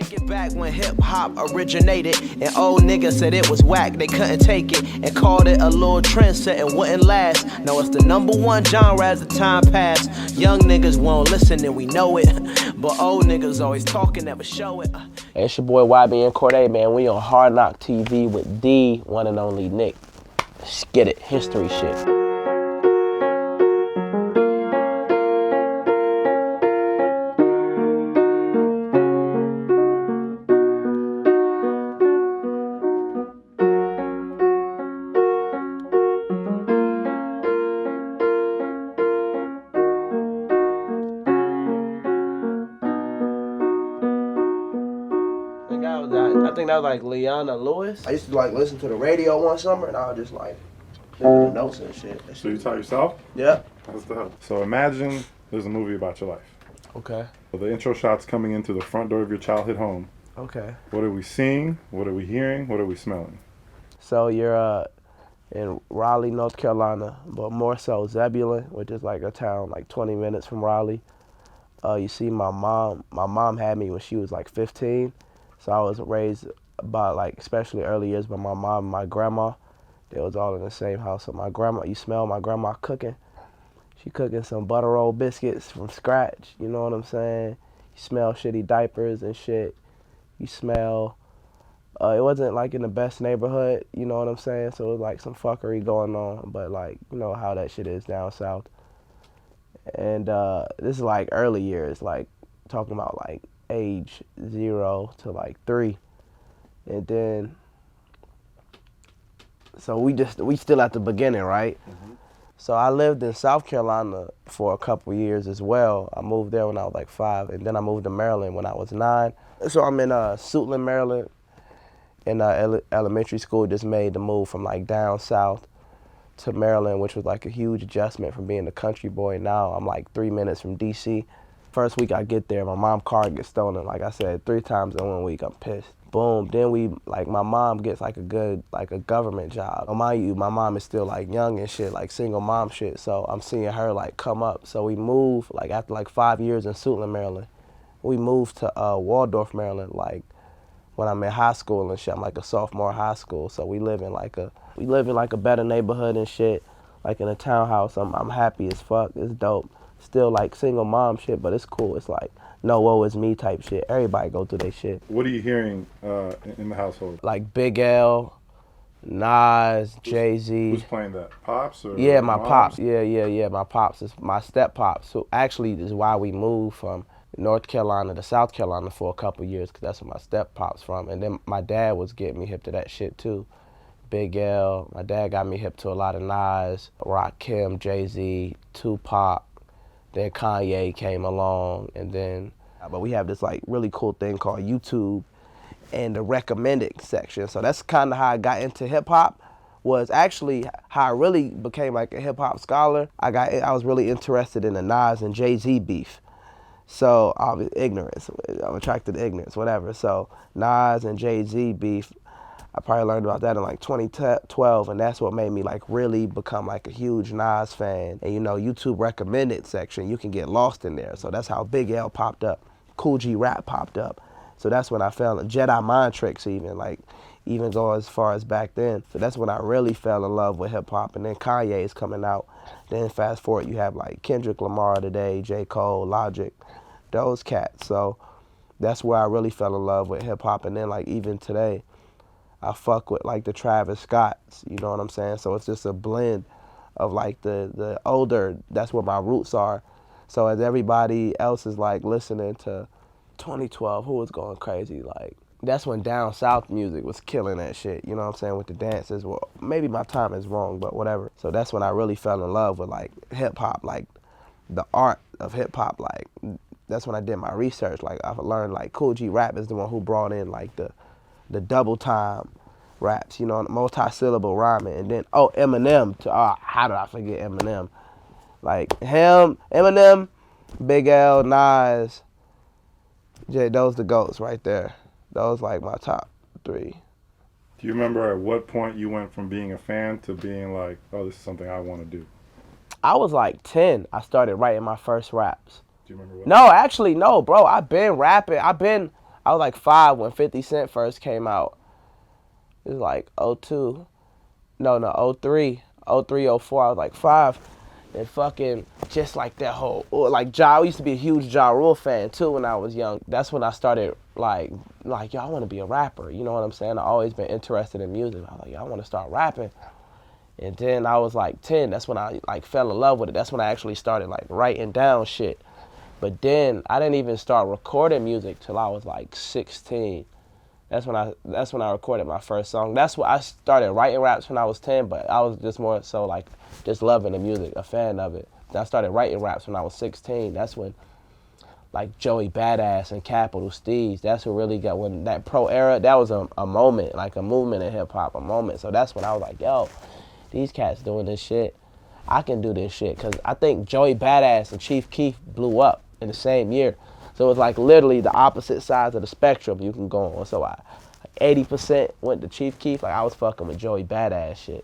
Take it back when hip-hop originated and old niggas said it was whack, they couldn't take it and called it a little trendset and wouldn't last. Now it's the #1 genre as the time passed. Young niggas won't listen and we know it, but old niggas always talking, never show it. Hey, it's your boy YBN Cordae, man. We on Hard Knock TV with the one and only Nick. Let's get it, history shit. I think that was like Leona Lewis. I used to like listen to the radio one summer and I was just like making the notes and shit. So you taught yourself? Yeah. That's dope. So imagine there's a movie about your life. Okay. So the intro shot's coming into the front door of your childhood home. Okay. What are we seeing? What are we hearing? What are we smelling? So you're in Raleigh, North Carolina, but more so Zebulon, which is like a town like 20 minutes from Raleigh. You see my mom. My mom had me when she was like 15. So I was raised by like, especially early years, by my mom and my grandma. They was all in the same house. So my grandma, you smell my grandma cooking. She cooking some butter roll biscuits from scratch. You know what I'm saying? You smell shitty diapers and shit. You smell, it wasn't like in the best neighborhood, you know what I'm saying? So it was like some fuckery going on, but like, you know how that shit is down south. And this is like early years, like talking about like age 0 to like 3. And then, so we still at the beginning, right? Mm-hmm. So I lived in South Carolina for a couple years as well. I moved there when I was like 5, and then I moved to Maryland when I was 9. So I'm in Suitland, Maryland, in elementary school. Just made the move from like down south to Maryland, which was like a huge adjustment from being a country boy. Now I'm like 3 minutes from DC. First week I get there, my mom's car gets stolen. Like I said, 3 times in 1 week. I'm pissed. Boom. Then my mom gets like a government job. Mind you, my mom is still like young and shit, like single mom shit. So I'm seeing her like come up. So we moved like after like 5 years in Suitland, Maryland. We moved to Waldorf, Maryland, like when I'm in high school and shit. I'm like a sophomore in high school. So we live in like a better neighborhood and shit, like in a townhouse. I'm happy as fuck. It's dope. Still like single mom shit, but it's cool. It's like no woe is me type shit. Everybody go through their shit. What are you hearing in the household? Like Big L, Nas, Jay-Z. Who's playing that? Pops or yeah, my moms? pops. Yeah. My pops is my step pops. So actually, this is why we moved from North Carolina to South Carolina for a couple years, because that's where my step pops from. And then my dad was getting me hip to that shit too. Big L. My dad got me hip to a lot of Nas, Rakim, Jay-Z, Tupac. Then Kanye came along, and then, but we have this like really cool thing called YouTube and the recommended section. So that's kind of how I got into hip hop, was actually how I really became like a hip hop scholar. I was really interested in the Nas and Jay-Z beef. So ignorance, I'm attracted to ignorance, whatever. So Nas and Jay-Z beef, I probably learned about that in like 2012, and that's what made me like really become like a huge Nas fan. And you know, YouTube recommended section, you can get lost in there. So that's how Big L popped up, Cool G Rap popped up. So that's when I fell in Jedi Mind Tricks, even go as far as back then. So that's when I really fell in love with hip hop. And then Kanye is coming out. Then fast forward, you have like Kendrick Lamar today, J. Cole, Logic, those cats. So that's where I really fell in love with hip hop. And then like even today, I fuck with like the Travis Scotts, you know what I'm saying? So it's just a blend of like the older, that's where my roots are. So as everybody else is like listening to 2012, who was going crazy? Like that's when down south music was killing that shit, you know what I'm saying, with the dances. Well, maybe my time is wrong, but whatever. So that's when I really fell in love with like hip hop, like the art of hip hop. Like that's when I did my research. Like I learned like Cool G Rap is the one who brought in like the double time raps, you know, multi-syllable rhyming. And then, Eminem, how did I forget Eminem? Like him, Eminem, Big L, Nas, Jay, those the GOATs right there. Those like my top 3. Do you remember at what point you went from being a fan to being like, oh, this is something I want to do? I was like 10. I started writing my first raps. Do you remember what? No, actually, no, bro. I've been rapping. I I was like 5 when 50 Cent first came out. It was like '02. No, '03. '04. I was like 5. And fucking just like that whole, like I used to be a huge Ja Rule fan too when I was young. That's when I started like yo, I want to be a rapper. You know what I'm saying? I always been interested in music. I was like, yo, I want to start rapping. And then I was like 10. That's when I like fell in love with it. That's when I actually started like writing down shit. But then I didn't even start recording music till I was like 16. That's when I recorded my first song. That's what I started writing raps when I was 10, but I was just more so like just loving the music, a fan of it. Then I started writing raps when I was 16. That's when like Joey Badass and Capital Steez, that's what really got, when that pro era, that was a moment, like a movement in hip hop, a moment. So that's when I was like, yo, these cats doing this shit. I can do this shit. Cause I think Joey Badass and Chief Keef blew up in the same year. So it was like literally the opposite sides of the spectrum you can go on. So I 80% went to Chief Keef. Like I was fucking with Joey Badass shit.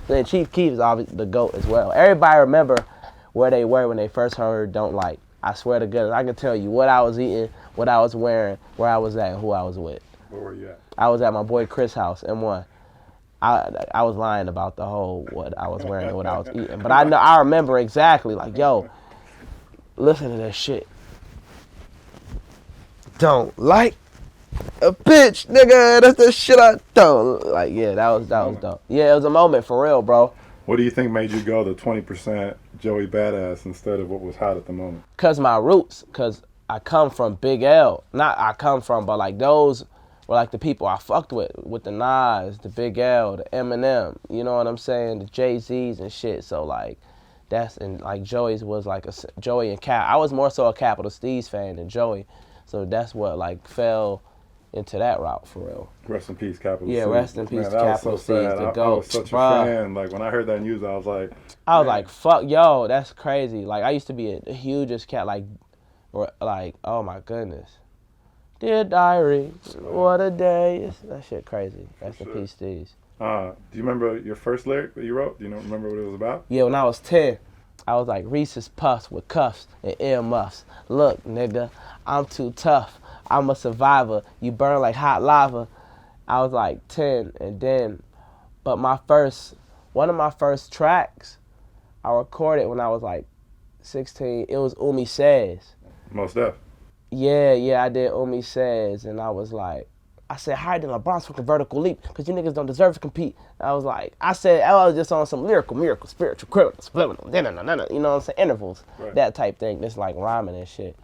Then Chief Keef is obviously the GOAT as well. Everybody remember where they were when they first heard Don't Like. I swear to goodness, I can tell you what I was eating, what I was wearing, where I was at, and who I was with. Where were you at? I was at my boy Chris' house, M1. I was lying about the whole what I was wearing and what I was eating. But I remember exactly, like, yo, listen to this shit. Don't like a bitch, nigga. That's the shit I don't like. Yeah, that was dope. Yeah, it was a moment for real, bro. What do you think made you go to 20% Joey Badass instead of what was hot at the moment? Cause my roots, cause I come from Big L. Not I come from, but like those were like the people I fucked with the Nas, the Big L, the Eminem. You know what I'm saying? The Jay-Z's and shit. So like that's, and like Joey's was like Joey and Cap. I was more so a Capital Steez fan than Joey. So that's what like fell into that route for real. Rest in peace, Capital Steez. Yeah, rest in peace, Man, Capital so Steez, the GOAT. I was such a fan. Like when I heard that news, I was like, fuck, yo, that's crazy. Like I used to be a hugest cat, like, oh my goodness. Dear diary, what a day. That shit crazy. Rest in peace, Steez. Do you remember your first lyric that you wrote? Do you remember what it was about? Yeah, when I was 10, I was like Reese's Puffs with cuffs and earmuffs. Look, nigga, I'm too tough. I'm a survivor. You burn like hot lava. I was like 10, and then, but one of my first tracks, I recorded when I was like 16. It was Umi Says. Most Def. Yeah, I did Umi Says, and I was like, I said higher than LeBron's fucking vertical leap, because you niggas don't deserve to compete. I was just on some lyrical, miracle, spiritual, criminal, subliminal, you know what I'm saying, intervals, right. That type thing, just like rhyming and shit.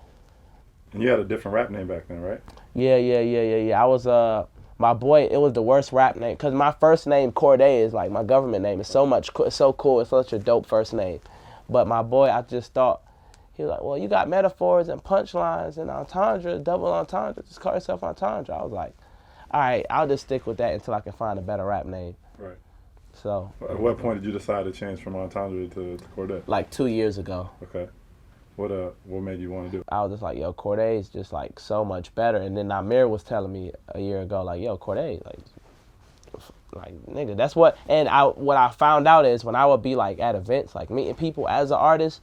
And you had a different rap name back then, right? Yeah. I was, my boy, it was the worst rap name, because my first name, Cordae, is like my government name. It's so cool, it's such a dope first name. But my boy, I just thought, he was like, well, you got metaphors and punchlines and entendre, double entendre, just call yourself entendre. I was like, all right, I'll just stick with that until I can find a better rap name. Right. So. At what point did you decide to change from entendre to Cordae? Like 2 years ago. Okay. What made you want to do it? I was just like, yo, Cordae is just like so much better. And then Namir was telling me a year ago, like, yo, Cordae, like nigga, that's what. And what I found out is when I would be like at events, like meeting people as an artist,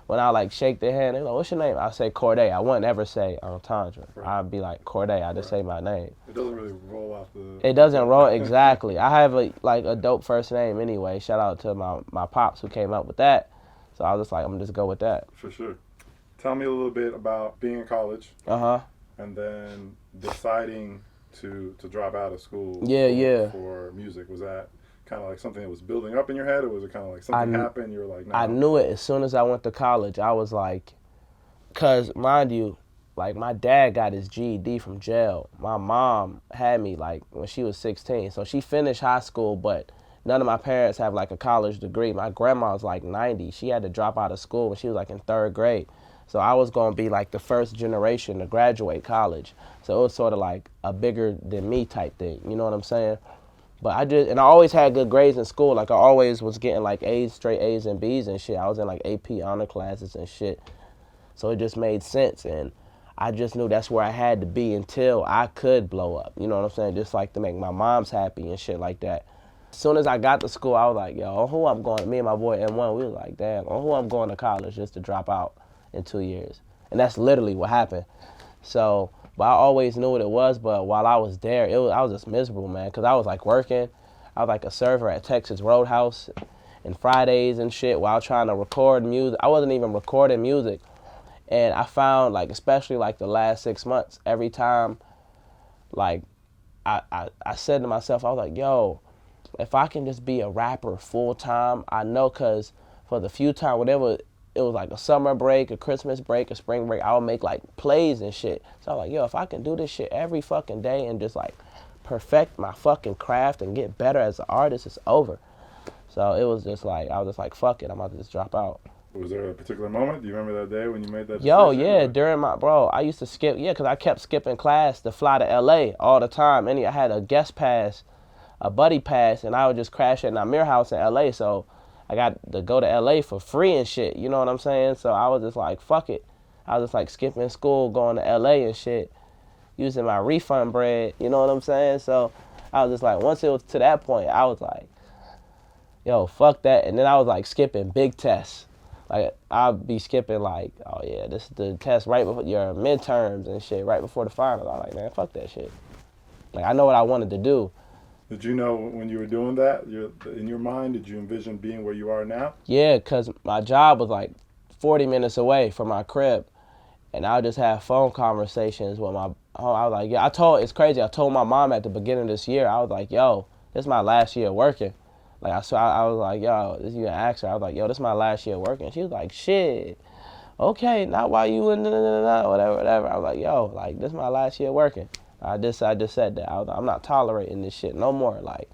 when I like shake their hand, they're like, what's your name? I say Cordae. I wouldn't ever say entendre. Right. I'd be like Cordae. I just say my name. It doesn't really roll off the. It doesn't roll exactly. I have a dope first name anyway. Shout out to my pops who came up with that. So I was just like, I'm gonna just go with that. For sure. Tell me a little bit about being in college. And then deciding to drop out of school. For music. Was that kind of like something that was building up in your head, or was it kind of like something happened? You were like, nah. I knew it as soon as I went to college. I was like, cause mind you, like my dad got his GED from jail. My mom had me like when she was 16, so she finished high school, but none of my parents have like a college degree. My grandma was like 90. She had to drop out of school when she was like in 3rd grade. So I was gonna be like the first generation to graduate college. So it was sort of like a bigger than me type thing. You know what I'm saying? But I always had good grades in school. Like I always was getting like A's, straight A's and B's and shit. I was in like AP honor classes and shit. So it just made sense, and I just knew that's where I had to be until I could blow up. You know what I'm saying? Just like to make my moms happy and shit like that. As soon as I got to school, I was like, yo, on who I'm going, me and my boy M1, we was like, damn, on who I'm going to college just to drop out in 2 years. And that's literally what happened. So But I always knew what it was. But while I was there, I was just miserable, man, because I was like working. I was like a server at Texas Roadhouse and Fridays and shit while trying to record music. I wasn't even recording music. And I found, like, especially like the last 6 months, every time, like, I said to myself, I was like, yo, if I can just be a rapper full time, I know, because for the few time, whatever, it was like a summer break, a Christmas break, a spring break, I would make like plays and shit. So I was like, yo, if I can do this shit every fucking day and just like perfect my fucking craft and get better as an artist, it's over. So it was just like, I was just like, fuck it, I'm about to just drop out. Was there a particular moment? Do you remember that day when you made that decision? Yo, yeah, during I used to skip, because I kept skipping class to fly to LA all the time. And I had a guest pass, a buddy pass, and I would just crash at Namir House in LA. So I got to go to LA for free and shit, you know what I'm saying? So I was just like, fuck it. I was just like skipping school, going to LA and shit, using my refund bread, you know what I'm saying? So I was just like, once it was to that point, I was like, yo, fuck that. And then I was like skipping big tests. Like, I'd be skipping like, oh yeah, this is the test right before your midterms and shit, right before the finals. I was like, man, fuck that shit. Like, I know what I wanted to do. Did you know when you were doing that, in your mind, did you envision being where you are now? Yeah, because my job was like 40 minutes away from my crib. And I would just have phone conversations with I was like, yeah, it's crazy. I told my mom at the beginning of this year, I was like, yo, this is my last year working. Like, I was like, yo, you can ask her. I was like, yo, this is my last year working. She was like, shit, okay, not while you in, whatever. I was like, yo, like, this is my last year working. I just said that. I'm not tolerating this shit no more. Like,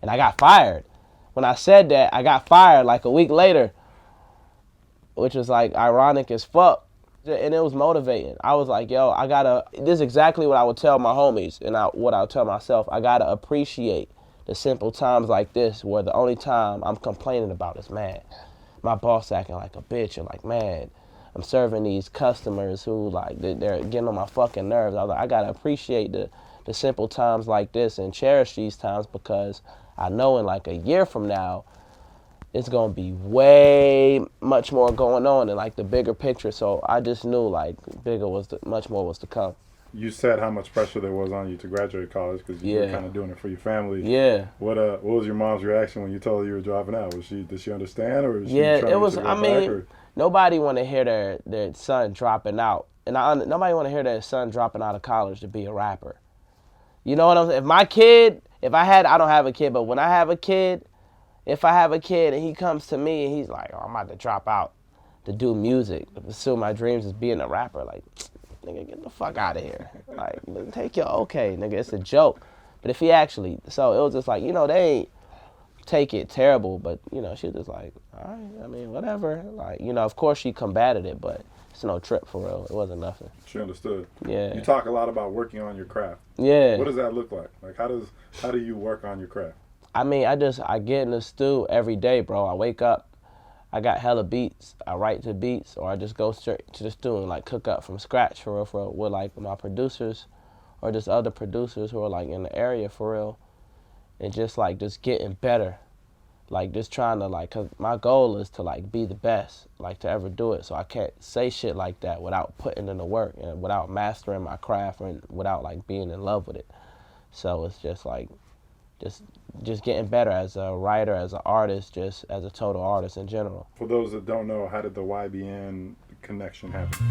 and I got fired. When I said that, I got fired like a week later, which was like ironic as fuck. And it was motivating. I was like, yo, this is exactly what I would tell my homies and what I would tell myself. I gotta appreciate the simple times like this, where the only time I'm complaining about is, man, my boss acting like a bitch, and like, man, I'm serving these customers who, like, they're getting on my fucking nerves. I was like, I gotta appreciate the simple times like this and cherish these times, because I know in like a year from now, it's gonna be way much more going on in like the bigger picture. So I just knew like much more was to come. You said how much pressure there was on you to graduate college, because you were kind of doing it for your family. Yeah. What was your mom's reaction when you told her you were dropping out? Did she understand, or was she trying to was. Go I mean, back, nobody want to hear their son dropping out, and nobody want to hear their son dropping out of college to be a rapper. You know what I'm saying? I don't have a kid, but when I have a kid, if I have a kid and he comes to me and he's like, oh, I'm about to drop out to do music, to pursue my dreams as being a rapper, like, nigga, get the fuck out of here. Like, take your okay, nigga, it's a joke. But if he actually, so it was just like, you know, they ain't take it terrible, but, you know, she was just like, all right, I mean, whatever. Like, you know, of course she combated it, but it's no trip for real. It wasn't nothing. She understood. Yeah. You talk a lot about working on your craft. Yeah. What does that look like? Like, how do you work on your craft? I mean, I get in the stew every day, bro. I wake up, I got hella beats. I write to beats, or I just go straight to the stew and like cook up from scratch for real, with like my producers, or just other producers who are like in the area for real, and just getting better, like just trying to like, cause my goal is to like be the best, like to ever do it. So I can't say shit like that without putting in the work and without mastering my craft and without like being in love with it. So it's just like, just getting better as a writer, as an artist, just as a total artist in general. For those that don't know, how did the YBN connection happen?